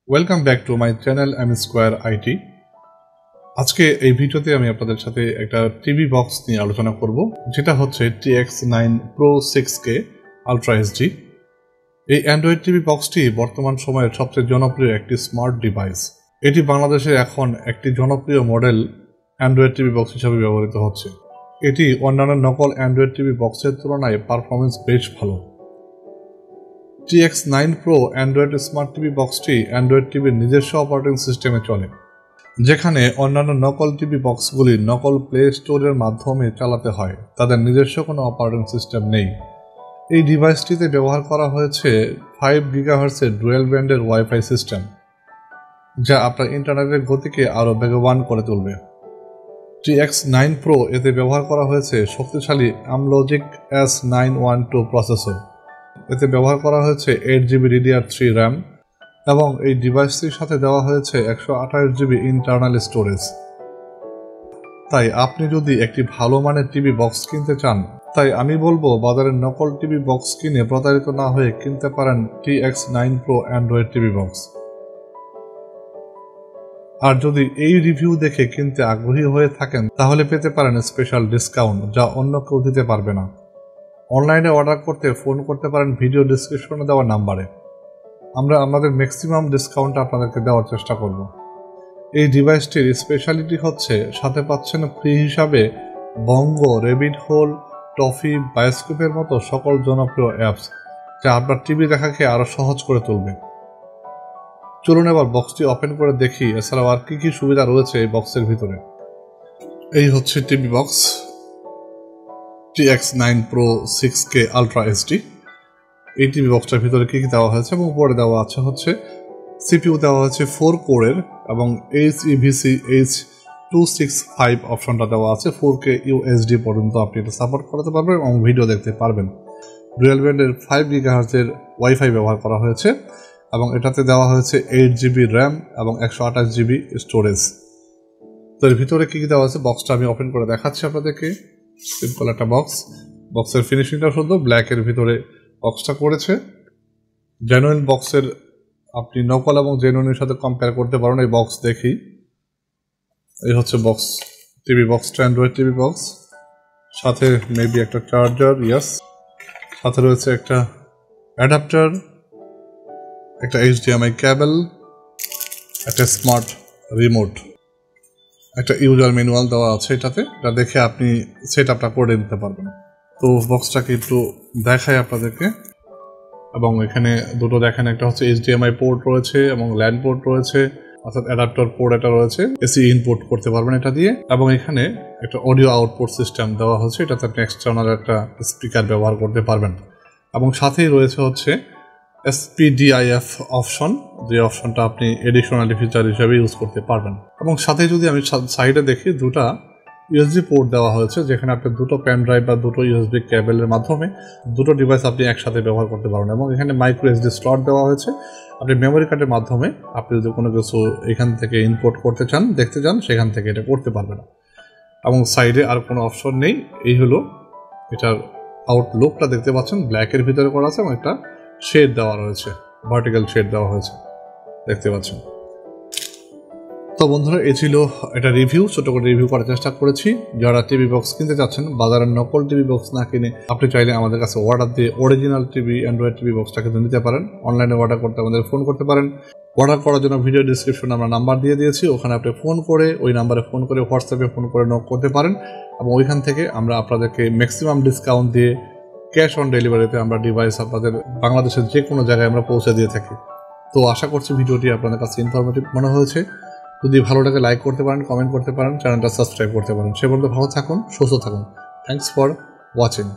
Welcome back to my channel Msquare IT। আজকে এই ভিডিওতে আমি আপনাদের সাথে একটা টিভি বক্স নিয়ে আলোচনা করব, যেটা হচ্ছে TX9 Pro 6K Ultra HD। এই অ্যান্ড্রয়েড টিভি বক্সটি বর্তমান সময়ের সবচেয়ে জনপ্রিয় একটি স্মার্ট ডিভাইস। এটি বাংলাদেশে এখন একটি জনপ্রিয় মডেল অ্যান্ড্রয়েড টিভি বক্স হিসেবে ব্যবহৃত হচ্ছে। এটি অন্যান্য নকল অ্যান্ড্রয়েড টিভি বক্সের তুলনায় পারফরমেন্স বেশ ভালো। TX9 Pro android smart TV বক্সটি অ্যান্ড্রয়েড টিভির নিজস্ব অপারেটিং সিস্টেমে চলে, যেখানে অন্যান্য নকল টিভি বক্সগুলি নকল প্লে স্টোরের মাধ্যমে চালাতে হয়, তাদের নিজস্ব কোনো অপারেটিং সিস্টেম নেই। এই ডিভাইসটিতে ব্যবহার করা হয়েছে 5 GHz ডুয়েল ব্যান্ডের ওয়াইফাই সিস্টেম, যা আপনার ইন্টারনেটের গতিকে আরও বেগবান করে তুলবে। TX9 Pro এতে ব্যবহার করা হয়েছে শক্তিশালী Amlogic S912 প্রসেসর। এতে ব্যবহার করা হয়েছে 8GB DDR3 RAM এবং এই ডিভাইসটির সাথে দেওয়া হয়েছে 128GB ইন্টারনাল স্টোরেজ। তাই আপনি যদি একটি ভালো মানের টিভি বক্স কিনতে চান, তাই আমি বলবো বাজারের নকল টিভি বক্স কিনে প্রতারিত না হয়ে কিনতে পারেন TX9 Pro android TV box. আর যদি এই রিভিউ দেখে কিনতে আগ্রহী হয়ে থাকেন, তাহলে পেতে পারেন স্পেশাল ডিসকাউন্ট, যা অন্য কেউ দিতে পারবে না। অনলাইনে অর্ডার করতে ফোন করতে পারেন ভিডিও ডিসক্রিপশনে দেওয়া নাম্বারে। আমরা আমাদের ম্যাক্সিমাম ডিসকাউন্ট আপনাদেরকে দেওয়ার চেষ্টা করব। এই ডিভাইসটির স্পেশালিটি হচ্ছে সাথে পাচ্ছেন ফ্রি হিসাবে বঙ্গ, রেবিট হোল, টফি, বায়োস্কোপের মতো সকল জনপ্রিয় অ্যাপস, যা আপনার টিভি দেখাকে আরও সহজ করে তুলবে। চলুন এবার বক্সটি ওপেন করে দেখি এছাড়াও আর কি কি সুবিধা রয়েছে এই বক্সের ভিতরে। এই হচ্ছে TV box TX9 Pro 6K Ultra HD। এই টিভি বক্সটার ভিতরে কি কি দেওয়া হয়েছে এবং উপরে দেওয়া আছে হচ্ছে CPU দেওয়া হয়েছে 4 কোরের এবং HEVC H265 অপশনটা দেওয়া আছে। 4K UHD পর্যন্ত আপনি এটা সাপোর্ট করতে পারবেন এবং ভিডিও দেখতে পারবেন। ডুয়েল ব্যান্ডের 5 GHz ওয়াইফাই ব্যবহার করা হয়েছে এবং এটাতে দেওয়া হয়েছে 8GB RAM এবং 128GB স্টোরেজ। তো এর ভিতরে কি কি দেওয়া আছে বক্সটা আমি ওপেন করে দেখাচ্ছি আপনাদেরকে। সিম্পল একটা বক্সের ফিনিশিংটা শুধু ব্ল্যাকের ভিতরে বক্সটা করেছে। জেনুইন বক্সের আপনি নকল এবং জেনুইনের সাথে কম্পেয়ার করতে পারেন এই বক্স দেখেই। এই হচ্ছে বক্স, টিভি বক্সটা অ্যান্ড্রয়েড টিভি বক্স। সাথে মেবি একটা চার্জার, ইয়াস। সাথে রয়েছে একটা অ্যাডাপ্টার, একটা HDMI কেবল, একটা স্মার্ট রিমোট, একটা ইউজার ম্যানুয়াল দেওয়া আছে এটাতে, এটা দেখে আপনি সেট আপটা করে নিতে পারবেন। তো বক্সটাকে একটু দেখাই আপনাদেরকে। এবং এখানে দুটো দেখেন, একটা হচ্ছে HDMI পোর্ট রয়েছে এবং ল্যান্ড পোর্ট রয়েছে, অর্থাৎ অ্যাডাপ্টার পোর্ট এটা রয়েছে, এসি ইনপুট করতে পারবেন এটা দিয়ে। এবং এখানে একটা অডিও আউটপুট সিস্টেম দেওয়া হচ্ছে, এটাতে আপনি এক্সটার্নাল একটা স্পিকার ব্যবহার করতে পারবেন। এবং সাথেই রয়েছে হচ্ছে SPDIF অপশন, যে অপশনটা আপনি এডিশনালি ফিচার হিসেবে ইউজ করতে পারবেন। এবং সাথে যদি আমি সাইডে দেখি, দুটা USB পোর্ট দেওয়া হয়েছে, যেখানে আপনি দুটো পেন ড্রাইভ বা দুটো USB কেবলের মাধ্যমে দুটো ডিভাইস আপনি একসাথে ব্যবহার করতে পারবেন। এবং এখানে মাইক্রো SD স্লট দেওয়া হয়েছে, আপনি মেমোরি কার্ডের মাধ্যমে আপনি যদি কোনো কিছু এখান থেকে ইনপুট করতে চান, দেখতে চান, সেখান থেকে এটা করতে পারবেন। এবং সাইডে আর কোনো অপশন নেই। এই হলো এটার আউটলুকটা, দেখতে পাচ্ছেন ব্ল্যাকের ভিতরে করা আছে এবং একটা শেড দেওয়া রয়েছে, ভার্টিক্যাল শেড দেওয়া হয়েছে, দেখতে পাচ্ছেন। তো বন্ধুরা, এই ছিল এটা রিভিউ, ছোট করে রিভিউ করার চেষ্টা করেছি। যারা টিভি বক্স কিনতে চাচ্ছেন, বাজারের নকল টিভি বক্স না কিনে আপনি চাইলে আমাদের কাছে অর্ডার দিয়ে অরিজিনাল টিভি অ্যান্ড্রয়েড টিভি বক্সটা কিন্তু নিতে পারেন। অনলাইনে অর্ডার করতে আমাদের ফোন করতে পারেন। অর্ডার করার জন্য ভিডিও ডিসক্রিপশনে আমরা নাম্বার দিয়ে দিয়েছি, ওখানে আপনি ফোন করে, ওই নাম্বারে ফোন করে, হোয়াটসঅ্যাপে ফোন করে নক করতে পারেন এবং ওইখান থেকে আমরা আপনাদেরকে ম্যাক্সিমাম ডিসকাউন্ট দিয়ে ক্যাশ অন ডেলিভারিতে আমরা ডিভাইস আপনাদের বাংলাদেশের যে কোনো জায়গায় আমরা পৌঁছে দিয়ে থাকি। তো আশা করছি ভিডিওটি আপনাদের কাছে ইনফরমেটিভ মনে হয়েছে। যদি ভালো লাগে লাইক করতে পারেন, কমেন্ট করতে পারেন, চ্যানেলটা সাবস্ক্রাইব করতে পারেন। সে পর্যন্ত ভালো থাকুন, সুস্থ থাকুন। Thanks for watching.